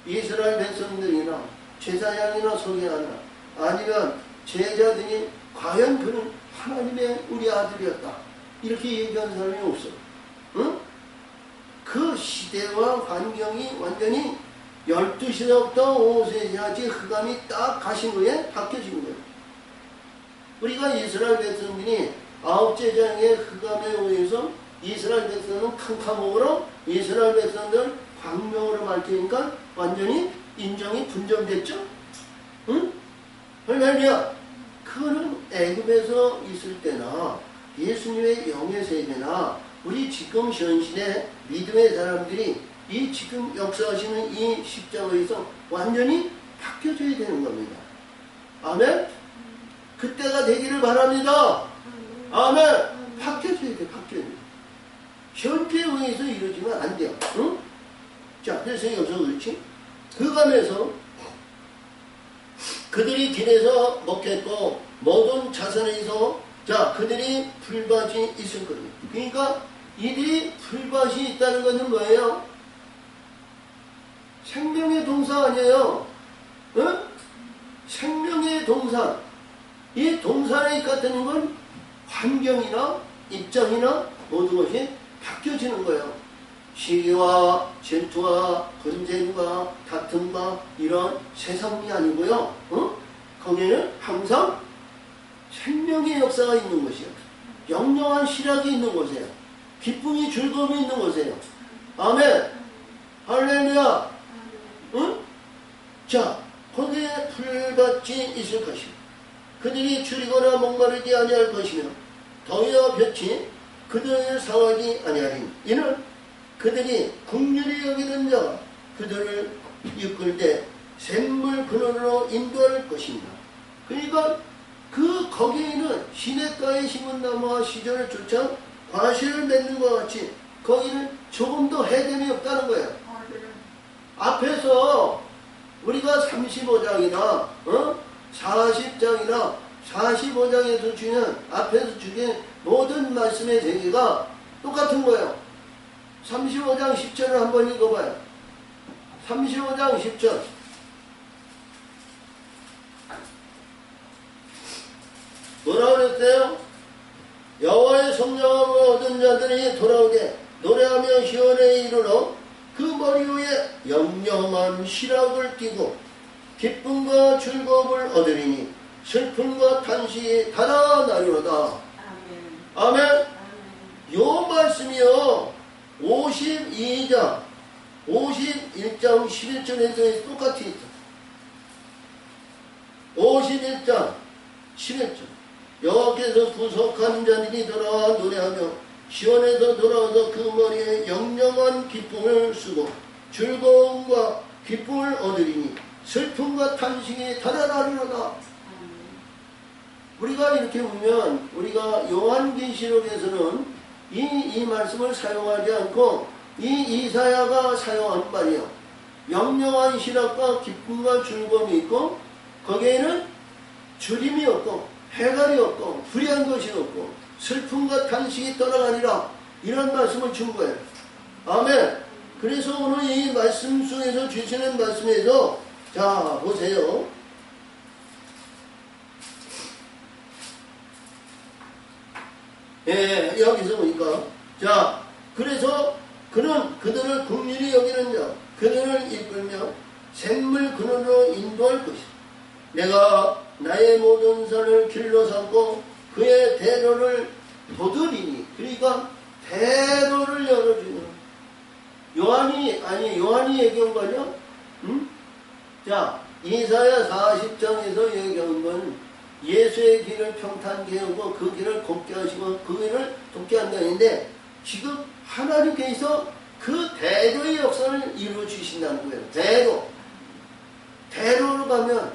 A: 이스라엘 백성들이나 제사장이나 서기관이나 아니면 제자들이 과연 그는 하나님의 우리 아들이었다. 이렇게 얘기한 사람이 없어. 응? 그 시대와 환경이 완전히 12시부터 오후 3시까지 흑암이 딱 가신 후에 바뀌어진 거예요. 우리가 이스라엘 백성들이 9째 장의 흑암에 의해서 이스라엘 백성은 캄캄함으로 이스라엘 백성들 광명으로 밝히니까 완전히 인정이 분정됐죠? 응? 할렐루야. 그거는 애굽에서 있을 때나 예수님의 영의 세계나 우리 지금 현실의 믿음의 사람들이 이 지금 역사하시는 이 십자가에서 완전히 바뀌어져야 되는 겁니다. 아멘? 그때가 되기를 바랍니다. 아멘? 바뀌어져야 돼, 바뀌어야 돼. 현재에 의해서 이루어지면 안 돼요. 응? 자, 그래서 여기서 그렇지? 그 감에서 그들이 길에서 먹겠고 모든 자선에서 자, 그들이 풀밭이 있을 거예요. 그러니까 이들이 풀밭이 있다는 것은 뭐예요? 생명의 동사 아니에요. 응? 생명의 동사. 이 동사에 같은 건 환경이나 입장이나 모든 것이 바뀌어지는 거예요. 시기와 질투와 분쟁과 다툼과 이런 세상이 아니고요. 응? 거기에는 항상 생명의 역사가 있는 곳이에요. 영영한 실학이 있는 곳이에요. 기쁨이 즐거움이 있는 곳이에요. 아멘. 할렐루야. 응? 자, 거기에 풀밭이 있을 것이요. 그들이 줄이거나 목마르지 아니할 것이며 더위와 볕이 그들을 상하지 아니하리니 이는 그들이 긍휼히 여기는 자가 그들을 이끌 때 샘물 근원으로 인도할 것입니다. 그러니까 거기에는 시냇가에 심은 나무와 시절을 쫓아 과실을 맺는 것 같이 거기는 조금도 해됨이 없다는 거예요. 앞에서 우리가 35장이나 40장이나 45장에서 주는 앞에서 주신 모든 말씀의 제기가 똑같은 거예요. 35장 10절을 한번 읽어봐요. 35장 10절. 뭐라고 그랬어요? 여호와의 성령으로 얻은 자들이 돌아오게 노래하며 시온에 이르러 그 머리 위에 영영한 시락을 띠고 기쁨과 즐거움을 얻으리니 슬픔과 탄식이 달아나리로다. 아멘. 아멘. 요 말씀이요 52장 51장 11절에서 똑같이 있어. 51장 11절 여호와께서 구속한 자들이 돌아와 노래하며 시온에서 돌아와서 그 머리에 영영한 기쁨을 쓰고 즐거움과 기쁨을 얻으리니 슬픔과 탄식이 달아나리로다. 우리가 이렇게 보면 우리가 요한계시록에서는 이 말씀을 사용하지 않고 이 이사야가 사용한 말이에요. 영영한 시락과 기쁨과 즐거움이 있고 거기에는 주림이 없고 해갈이 없고 불의한 것이 없고 슬픔과 탄식이 떠나가니라 이런 말씀을 준 거예요. 아멘. 그래서 오늘 이 말씀 속에서 주시는 말씀에서 자 보세요. 예, 여기서 보니까 자 그래서 그는 그들을 긍휼히 여기는 자 그들을 이끌며 샘물 근원으로 인도할 것이다. 내가 나의 모든 산을 길로 삼고 그의 대로를 도드리니 그러니까 대로를 열어주는 요한이 얘기한 거죠. 응? 자 이사야 40장에서 얘기한 건 예수의 길을 평탄케 하고 그 길을 곱게 하시고 그 길을 돕게 한다는데 지금 하나님께서 그 대로의 역사를 이루어 주신다는 거예요. 대로로 가면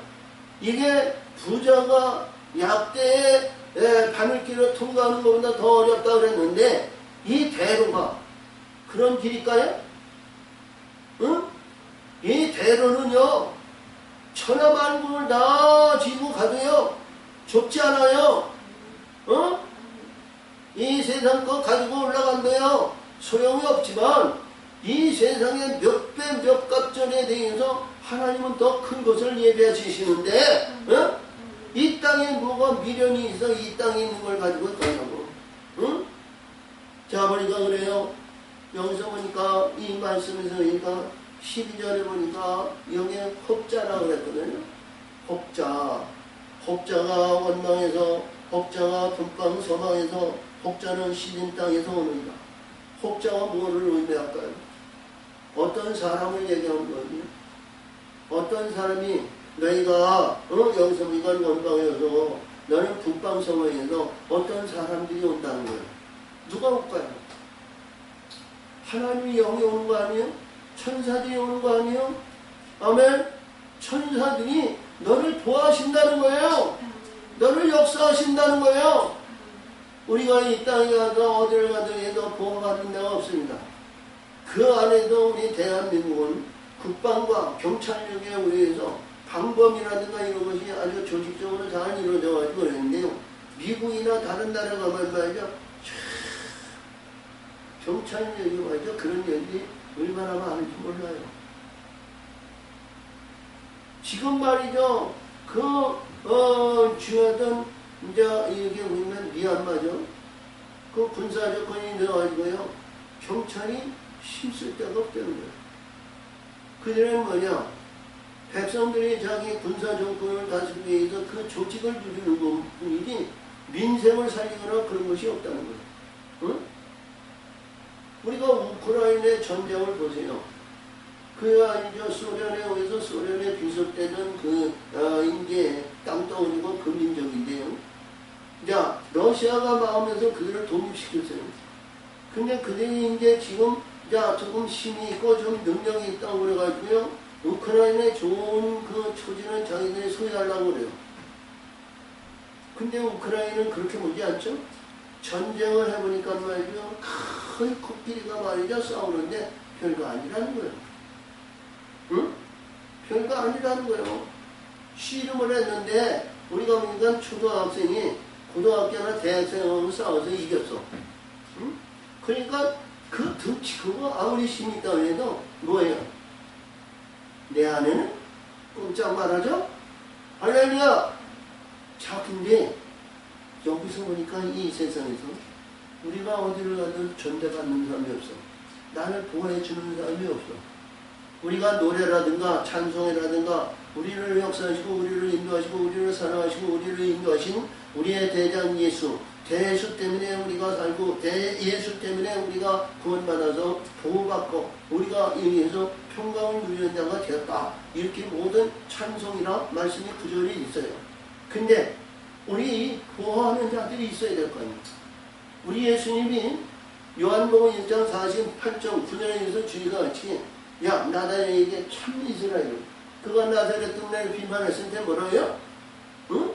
A: 이게 부자가 약대의 바늘길을 통과하는 것보다 더 어렵다고 그랬는데 이 대로가 그런 길일까요? 응? 이 대로는요 천하만국을 다 지고 가도요 좁지 않아요. 이 세상 거 가지고 올라간대요. 소용이 없지만 이 세상에 몇 배 몇 갑절에 대해서 하나님은 더 큰 것을 예배하시는데 이 땅에 뭐가 미련이 있어 이 땅에 있는 걸 가지고 가냐고. 자 보니까 그래요. 여기서 보니까 이 말씀에서 보니까 12절에 보니까 여기에 혹자라고 그랬거든요. 혹자가 원망에서 혹자가 북방 서방에서 혹자는 시딘 땅에서 오는다. 혹자가 뭐를 의미할까요? 어떤 사람을 얘기하는 거예요. 어떤 사람이 너희가 여기서 이건 원방에서 너는 북방 서방에서 어떤 사람들이 온다는 거예요. 누가 올까요? 하나님이 영이 오는 거 아니에요? 천사들이 오는 거 아니에요? 아멘. 천사들이 너를 도와신다는 거예요. 너를 역사하신다는 거예요. 우리가 이 땅에 가서 어디를 가든 해도 보호받은 데가 없습니다. 그 안에도 우리 대한민국은 국방과 경찰력에 의해서 방범이라든가 이런 것이 아주 조직적으로 잘 이루어져 가지고 그랬는데요. 미국이나 다른 나라 가면 말이죠. 경찰력이 말이죠. 그런 일이 얼마나 많은지 몰라요. 지금 말이죠. 중요하던 이제 이게 보면 미얀마죠. 그 군사 조건이 되어가지고요. 경찰이 힘쓸 데가 없다는 거예요. 그들은 뭐냐? 백성들이 자기 군사 정권을 다스리기 위해서 그 조직을 누리는 것뿐이지 민생을 살리거나 그런 것이 없다는 거예요. 응? 우리가 우크라이나의 전쟁을 보세요. 그 아니죠. 소련에 의해서 소련에 비속되는 이제 땅덩어리고 그 민족인데요. 자, 러시아가 막으면서 그들을 독립시켰어요. 근데 그들이 이제 지금 조금 힘이 있고 좀 능력이 있다고 그래가지고요. 우크라이나의 좋은 그 초지는 자기들이 소유하려고 그래요. 근데 우크라이나는 그렇게 보지 않죠? 전쟁을 해보니까 말이죠. 큰 코끼리가 말이죠. 싸우는데 별거 아니라는 거예요. 응? 별거 아니라는 거예요. 씨름을 했는데 우리가 보니까 초등학생이 고등학교나 대학생하고 싸워서 이겼어. 응? 그러니까 그 덩치 크고 아무리 힘이 있다고 해도 뭐예요? 내 안에는 꼼짝 말하죠? 할렐루야! 자, 근데 여기서 보니까 이 세상에서 우리가 어디를 가든 전대받는 사람이 없어. 나를 보호해주는 사람이 없어. 우리가 노래라든가 찬송이라든가 우리를 역사하시고 우리를 인도하시고 우리를 사랑하시고 우리를 인도하신 우리의 대장 예수, 대예수 때문에 우리가 살고 대예수 때문에 우리가 구원받아서 보호받고 우리가 여기에서 평강을 누리는 자가 되었다. 이렇게 모든 찬송이나 말씀이 구절이 있어요. 근데 우리 보호하는 자들이 있어야 될 거 아니에요. 우리 예수님이 요한복음 1장 48.9절에서 주의가 같이 야 나다에게 참 이스라엘 그가 나사렛 동네를 비판했을 때 뭐라고요? 응?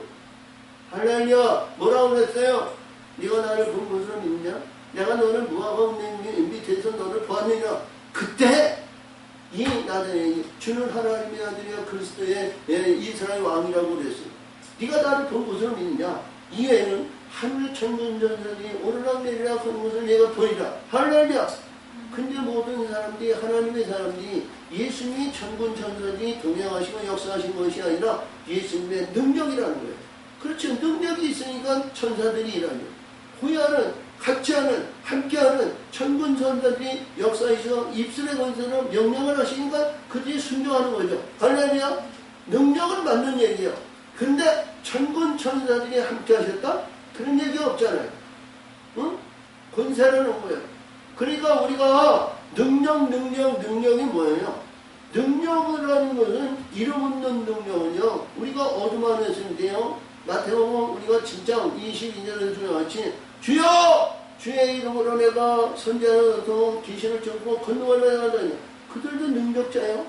A: 할렐루야 뭐라고 그랬어요? 네가 나를 본 것으로 믿냐? 내가 너를 무화과 밑에서 너를 보았느냐? 그때 이 나다에게 주는 하나님의 아들이여 그리스도의 이스라엘 왕이라고 그랬어요. 네가 나를 본 것으로 믿냐? 이외에는 하늘 천군 전선이 오르락내리락 하는 것을 내가 보이라. 할렐루야. 근데 모든 사람들이 하나님의 사람들이 예수님이 천군 천사들이 동행하시고 역사하신 것이 아니라 예수님의 능력이라는 거예요. 그렇죠. 능력이 있으니까 천사들이 일하죠. 호야는 같이 하는 함께하는 천군 천사들이 역사에서 입술의 권세로 명령을 하시니까 그들이 순종하는 거죠. 할렐루야. 능력을 받는 얘기예요. 근데 천군 천사들이 함께 하셨다? 그런 얘기 없잖아요. 응? 권세라는 거예요. 그러니까 우리가 능력이 뭐예요? 능력을 하는 것은 이름 없는 능력은요. 우리가 어둠 안에 있을 때요. 마태복음 우리가 진짜 22절에 주같이 주여! 주의 이름으로 내가 선지자로서 귀신을 쫓고 건너가려 하다니 그들도 능력자예요.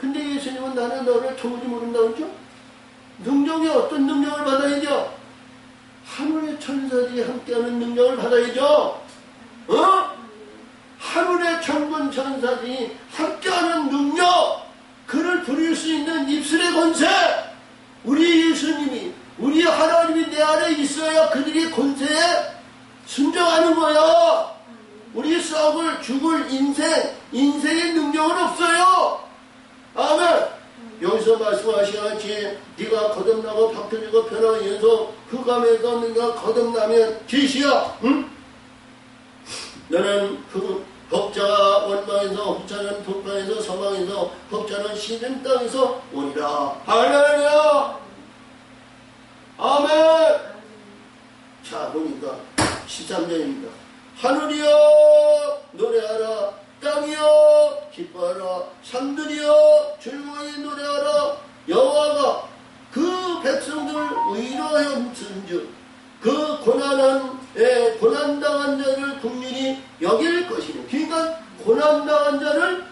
A: 근데 예수님은 나는 너를 도무지 모른다고 했죠? 능력이 어떤 능력을 받아야죠? 하늘의 천사들이 함께하는 능력을 받아야죠. 하늘의 천군 천사들이 함께하는 능력, 그를 부릴 수 있는 입술의 권세, 우리 예수님이, 우리 하나님이 내 안에 있어야 그들이 권세에 순종하는 거야. 우리 썩을 죽을 인생의 능력은 없어요. 아멘. 여기서 말씀하시같이 네가 거듭나고 바뀌어지고 변화하면서 흑암에서 네가 거듭나면 계시야. 응? 너는 흑자가 원망에서 흑자는 북방에서 서방에서 흑자는 시든 땅에서 오리라. 할렐루야. 아멘. 자 보니까 13절입니다. 하늘이여 노래하라. 땅이여 기뻐하라. 산들이여 즐거이 노래하라. 여호와가 그 백성들을 위로하였은즉 그 고난당한 자를 긍휼히 여길 것이니. 그러니까 고난당한 자를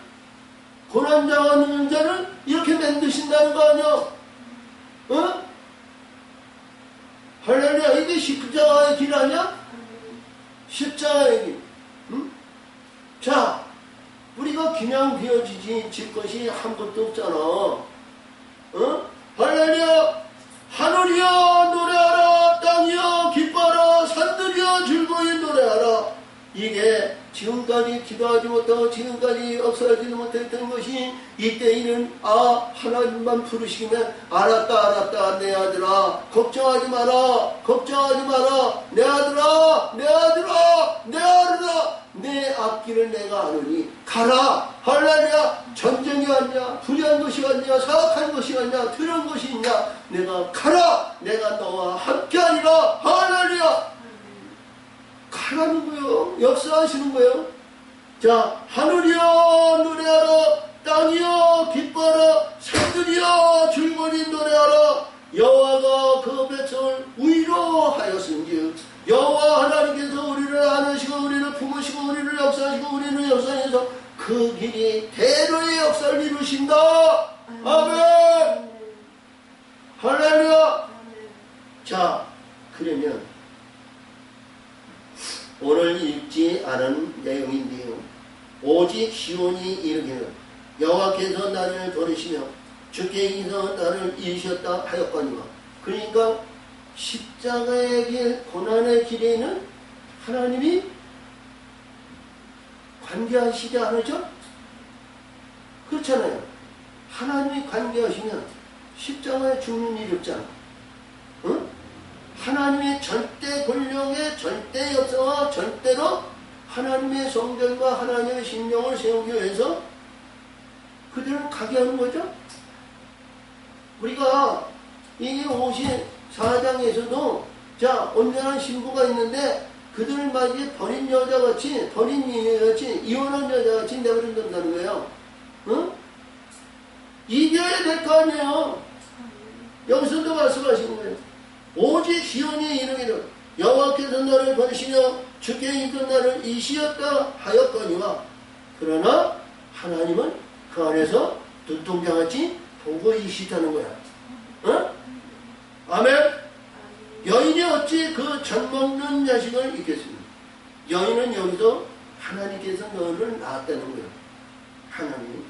A: 고난당하는 자를 이렇게 만드신다는 거 아니야? 어? 할렐루야. 이게 십자가의 길 아니야? 십자가의 길. 응? 자, 우리가 그냥 비워지지 질 것이 아무것도 없잖아. 어? 할렐루야. 하늘이여 노래하라. 땅이여 기뻐하라. 산들이여 즐거이 노래하라. 이게 지금까지 기도하지 못하고 지금까지 역사하지도 못했던 것이 이때에는 하나님만 부르시면 알았다 내 아들아 걱정하지 마라 내 아들아 내 앞길을 내가 아느니 가라. 할렐루야. 전쟁이 왔냐 불의한 것이 왔냐 사악한 것이 왔냐 더러운 것이 있냐 내가 가라. 내가 너와 함께하리라. 할렐루야. 가라는 거예요. 역사하시는 거예요. 자, 하늘이여 노래하라. 땅이여 기뻐하라. 산들이여 즐거이 노래하라. 여호와가 그 백성을 위로하였은즉 여호와 하나님께서 우리를 안으시고 우리를 품으시고 우리를 역사하시고 우리는 역사해서 그 길이 대로의 역사를 이루신다. 아멘. 할렐루야. 자, 그러면 오늘 읽지 않은 내용인데요. 오직 시온이 이르기를 여호와께서 나를 버리시며 주께서 나를 잃으셨다 하였거니와. 그러니까 십자가의 길, 고난의 길에는 하나님이 관계하시지 않으죠? 그렇잖아요. 하나님이 관계하시면 십자가에 죽는 일이 없잖아. 응? 하나님의 절대 권력의 절대 역사와 절대로 하나님의 성전과 하나님의 신령을 세우기 위해서 그들은 가게 하는 거죠. 우리가 이 54장에서도 자 온전한 신부가 있는데 그들을 맞이 버린 여자같이 이혼한 여자같이 내버린다는 거예요. 응? 이겨야 될 거 아니에요. 여기서도 말씀하시는 거예요. 오직 시온이 이르기를 여호와께서 너를 버리시며 주께 이끈 나를 이시었다 하였거니와. 그러나 하나님은 그 안에서 눈동자같이 보고 이시다는 거야. 어? 아멘. 여인이 어찌 그 젖먹는 자식을 잊겠습니까? 여인은 여기서 하나님께서 너를 낳았다는 거야. 하나님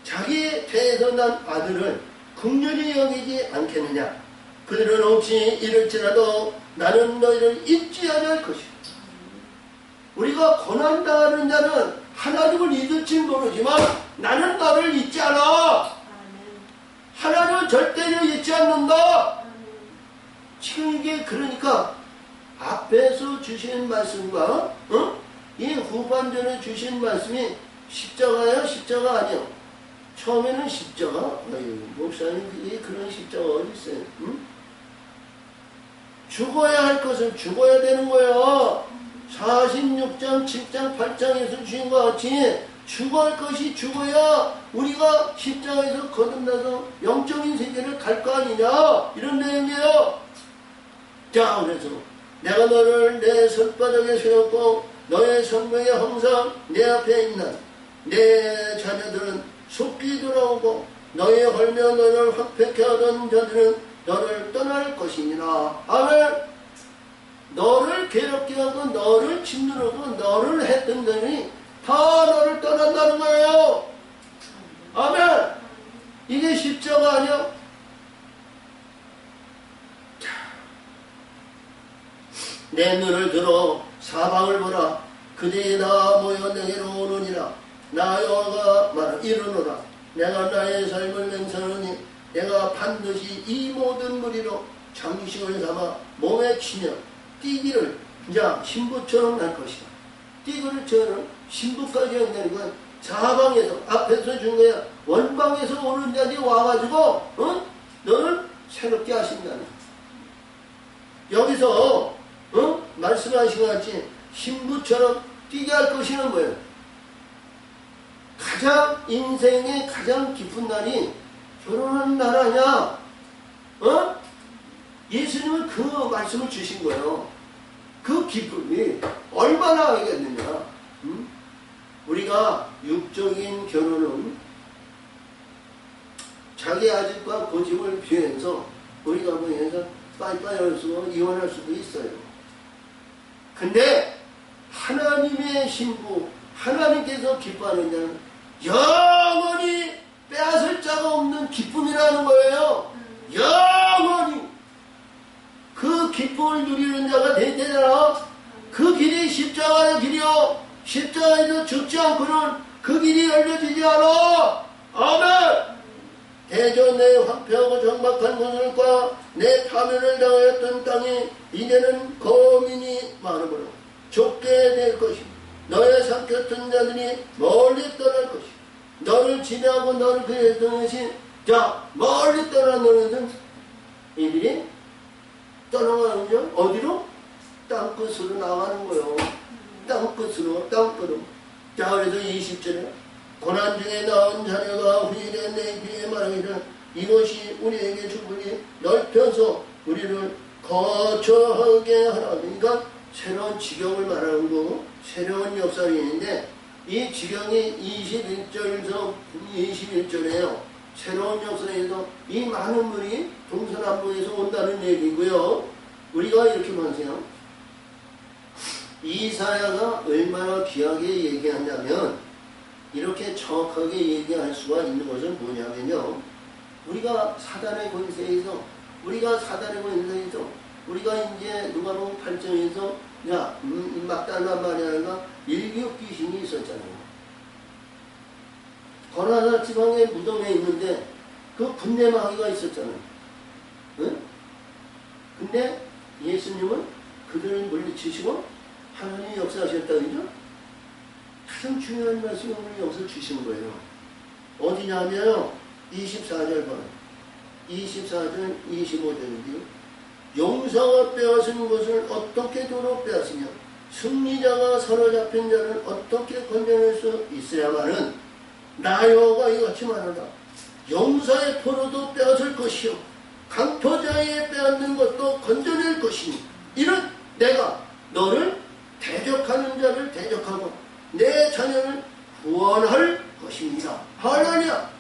A: 자기 배에서 난 아들을 긍휼히 여기지 않겠느냐. 그들은 혹시 이럴지라도 나는 너희를 잊지 않을 것이다. 우리가 고난당하는 자는 하나님을 잊을지 모르지만 나는 너를 잊지 않아. 하나님은 절대로 잊지 않는다. 지금 이게 그러니까 앞에서 주신 말씀과 이 후반전에 주신 말씀이 십자가야 십자가 아니야. 처음에는 십자가. 목사님 그게 그런 십자가 어디 있어요? 죽어야 할 것을 죽어야 되는 거예요. 46장 7장 8장에서 주신 것 같이 죽을 것이 죽어야 우리가 십자가에서 거듭나서 영적인 세계를 갈 거 아니냐 이런 내용이에요. 자, 그래서 내가 너를 내 손바닥에 세웠고 너의 성명에 항상 내 앞에 있는 내 자녀들은 속기 돌아오고 너의 헐며 너를 확백해 하던 자들은 너를 떠날 것이니라. 아멘. 너를 괴롭게 하고 너를 짓누르고 너를 했던 자들이 다 너를 떠난다는 거예요. 아멘. 이게 십자가 아니야? 내 눈을 들어 사방을 보라. 그들이 다 모여 내게로 오느니라. 나 여호와가 말하 이르노라. 내가 나의 삶을 맹세하노니 내가 반드시 이 모든 무리로 장식을 삼아 몸에 치며 띠기를 자 신부처럼 날 것이다. 띠기를 저는 신부까지 한다는 건 사방에서 앞에서 준 거야. 원방에서 오는 자들이 와가지고 너는 새롭게 하신다는 거야. 여기서 말씀하신 것 같이 신부처럼 뛰게 할 것이는 뭐예요? 가장 인생의 가장 기쁜 날이 결혼하는 날 아니야? 예수님은 그 말씀을 주신 거예요. 그 기쁨이 얼마나 하겠느냐? 우리가 육적인 결혼은 자기 아집과 고집을 피해서 우리가 보면서 빠이빠이 할 수고 이혼할 수도 있어요. 근데 하나님의 신부, 하나님께서 기뻐하는 자는 영원히 빼앗을 자가 없는 기쁨이라는 거예요. 영원히 그 기쁨을 누리는 자가 되잖아. 그 길이 십자가의 길이요, 십자가에도 죽지 않고는 그 길이 열려지지 않아. 아멘. 대저 내 황폐하고 정박한 곳과 내 파멸을 당하였던 땅이 이제는 거민이 많으므로 좁게 될 것이고 너의 삼켰던 자들이 멀리 떠날 것이고 너를 지배하고 너를 배했던 것이 자 멀리 떠난 너희들 이들이 떠나가는 자 어디로? 땅끝으로 나가는 거요. 땅끝으로 땅끝으로. 자 그래서 20절에 고난 중에 나온 자녀가 후일에 내 귀에 말하기를 이것이 우리에게 주분이 넓혀서 우리를 거처하게 하라. 그러니까 새로운 지경을 말하는 거, 새로운 역사가 있는데 이 지경이 21절에서 21절에요. 새로운 역사에서 이 많은 분이 동서남북에서 온다는 얘기고요. 우리가 이렇게 보세요. 이사야가 얼마나 귀하게 얘기하냐면 이렇게 정확하게 얘기할 수가 있는 것은 뭐냐면요. 우리가 사단의 권세에서 우리가 이제 누가복음 8장에서 야 막달라 마리아가 일곱 귀신이 있었잖아요. 거라사 지방의 무덤에 있는데 그 분내마귀가 있었잖아요. 응? 근데 예수님은 그들을 물리치시고 하나님이 역사하셨다 그죠? 가장 중요한 말씀이 오늘 여기서 주신 거예요. 어디냐면 24절 봐. 24절 25절인데요. 용사가 빼앗은 것을 어떻게 도로 빼앗으며 승리자가 사로잡힌 자를 어떻게 건져낼 수 있어야만은 나 여호와가 이같이 말하다. 용사의 포로도 빼앗을 것이요 강포자의 빼앗는 것도 건져낼 것이니 이는 내가 너를 대적하는 자를 대적하고 내 자녀를 구원할 것입니다. 할렐루야.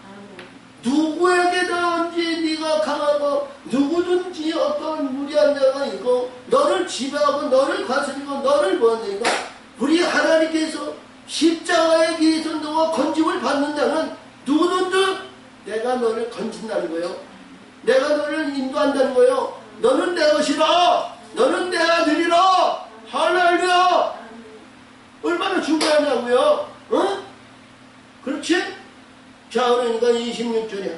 A: 누구에게든지 네가 강하고 누구든지 어떤 무리한 자가 있고 너를 지배하고 너를 다스리고 너를 구원하니까 우리 하나님께서 십자가의 길에서 너와 건짐을 받는 자는 누구든지 내가 너를 건진다는 거예요. 내가 너를 인도한다는 거예요. 너는 내 것이라. 너는 내 아들이라. 할렐루야. 얼마나 중요하냐고요. 어? 그렇지? 자 그러니까 26절에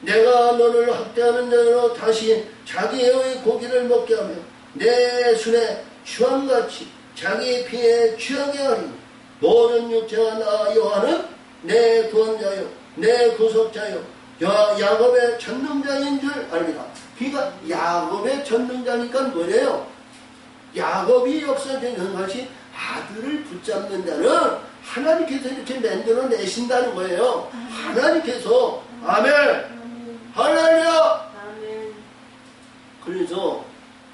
A: 내가 너를 학대하는 자로 다시 자기의 고기를 먹게 하며 내 손에 취함같이 자기 피에 취하게 하리니 모든 육체가 나 여호와는 내 구원자요 내 구속자요 야곱의 전능자인 줄 알리라. 그러니까 야곱의 전능자니까 뭐래요? 야곱이 역사되는 것이 아들을 붙잡는 자는 하나님께서 이렇게 만들어 내신다는 거예요. 하나님께서. 아멘. 할렐루야. 그래서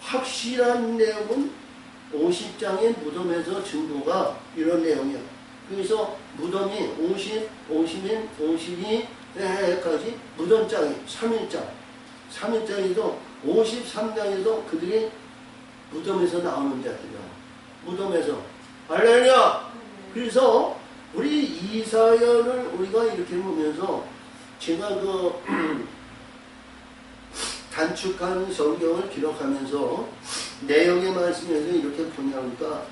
A: 확실한 내용은 50장의 무덤에서 증거가 이런 내용이야. 그래서 무덤이 50, 51, 52까지 무덤장이 3일장에서 53장에서 그들이 무덤에서 나오는 자들이야. 무덤에서. 할렐루야. 그래서 우리 이사야를 우리가 이렇게 보면서 제가 그 단축한 성경을 기록하면서 내용의 말씀에서 이렇게 보냐니까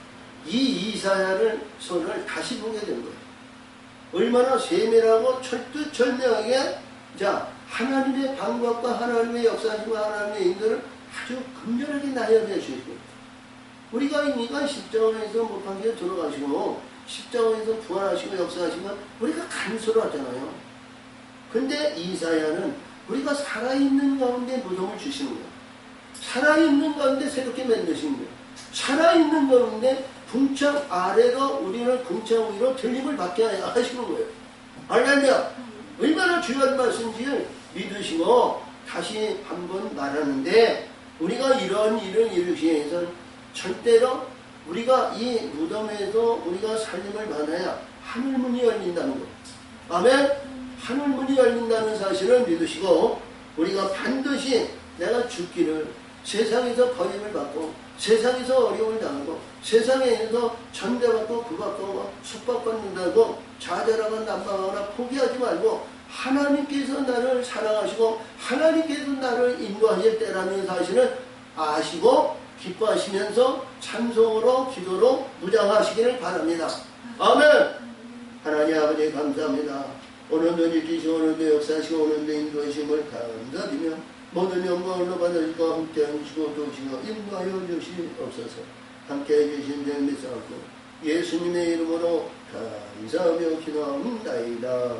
A: 이 이사야를 손을 다시 보게 된 거예요. 얼마나 세밀하고 철두철미하게 자 하나님의 방법과 하나님의 역사심과 하나님의 인도를 아주 극렬하게 나열해 주시고 우리가 이니까 십자가에서 못한게 들어가시고 십자가에서 부활하시고 역사하시면 우리가 간소하잖아요. 근데 이사야는 우리가 살아있는 가운데 무덤을 주시는 거예요. 살아있는 가운데 새롭게 만드시는 거예요. 살아있는 가운데 궁창 아래로 우리를 궁창 위로 들림을 받게 하시는 거예요. 할렐루야. 얼마나 중요한 말씀인지 믿으시고 다시 한번 말하는데 우리가 이런 일을 이루기 위해서는 절대로 우리가 이 무덤에서 우리가 살림을 받아야 하늘문이 열린다는 거. 아멘. 하늘문이 열린다는 사실을 믿으시고 우리가 반드시 내가 죽기를 세상에서 버림을 받고 세상에서 어려움을 당하고 세상에서 전대받고 구박받고 숙박받는다고 좌절하거나 난방하거나 포기하지 말고 하나님께서 나를 사랑하시고 하나님께서 나를 인도하실 때라는 사실을 아시고 기뻐하시면서 찬송으로 기도로 무장하시기를 바랍니다. 아멘. 하나님 아버지 감사합니다. 오늘도 일주시고 오늘도 역사하시고 오늘도 인도하심을 감사드리며 모든 영광을 받으시고 함께 하시고 도우시고 인도하여 주시옵소서. 함께 해주신 점 믿사옵고 예수님의 이름으로 감사하며 기도합니다이다.